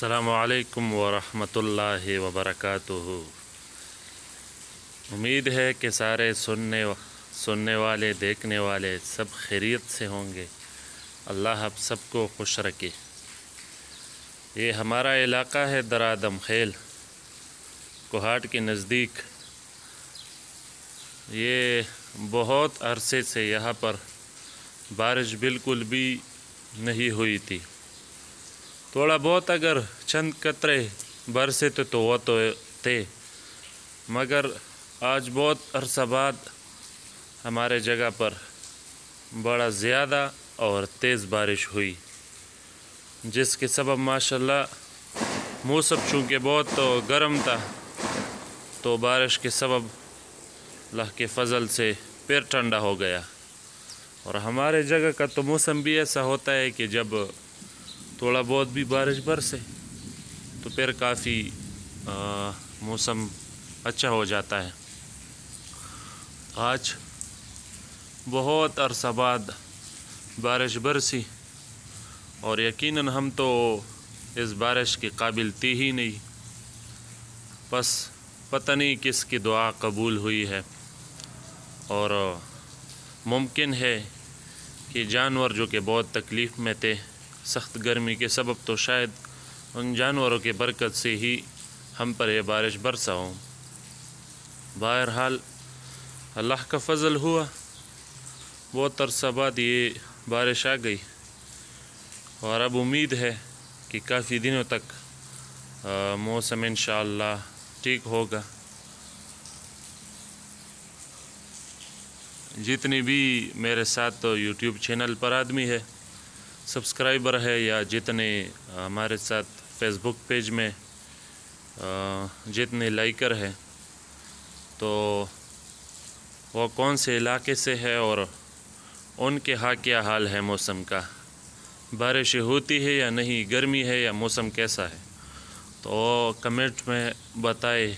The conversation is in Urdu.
السلام علیکم ورحمۃ اللہ وبرکاتہ۔ امید ہے کہ سارے سننے والے دیکھنے والے سب خیریت سے ہوں گے۔ اللہ آپ سب کو خوش رکھے۔ یہ ہمارا علاقہ ہے درآدم خیل، کوہاٹ کے نزدیک۔ یہ بہت عرصے سے یہاں پر بارش بالکل بھی نہیں ہوئی تھی۔ تھوڑا بہت اگر چند قطرے برسے تو وہ تو تھے، مگر آج بہت عرصہ بعد ہمارے جگہ پر بڑا زیادہ اور تیز بارش ہوئی، جس کے سبب ماشاءاللہ موسم چونکہ بہت گرم تھا، تو بارش کے سبب اللہ کے فضل سے پیر ٹھنڈا ہو گیا۔ اور ہمارے جگہ کا تو موسم بھی ایسا ہوتا ہے کہ جب تھوڑا بہت بھی بارش برسے تو پھر کافی موسم اچھا ہو جاتا ہے۔ آج بہت عرصہ بعد بارش برسی، اور یقیناً ہم تو اس بارش کے قابل تھے ہی نہیں، بس پتہ نہیں کس کی دعا قبول ہوئی ہے، اور ممکن ہے کہ جانور جو کہ بہت تکلیف میں تھے سخت گرمی کے سبب، تو شاید ان جانوروں کے برکت سے ہی ہم پر یہ بارش برسا ہو۔ بہرحال اللہ کا فضل ہوا، بہت عرصہ بعد یہ بارش آ گئی، اور اب امید ہے کہ کافی دنوں تک موسم انشاءاللہ ٹھیک ہوگا۔ جتنی بھی میرے ساتھ یوٹیوب چینل پر آدمی ہے، سبسکرائبر ہے، یا جتنے ہمارے ساتھ فیس بک پیج میں جتنے لائکر ہیں، تو وہ کون سے علاقے سے ہے اور ان کے ہاں کیا حال ہے موسم کا، بارش ہوتی ہے یا نہیں، گرمی ہے یا موسم کیسا ہے، تو کمنٹ میں بتائے۔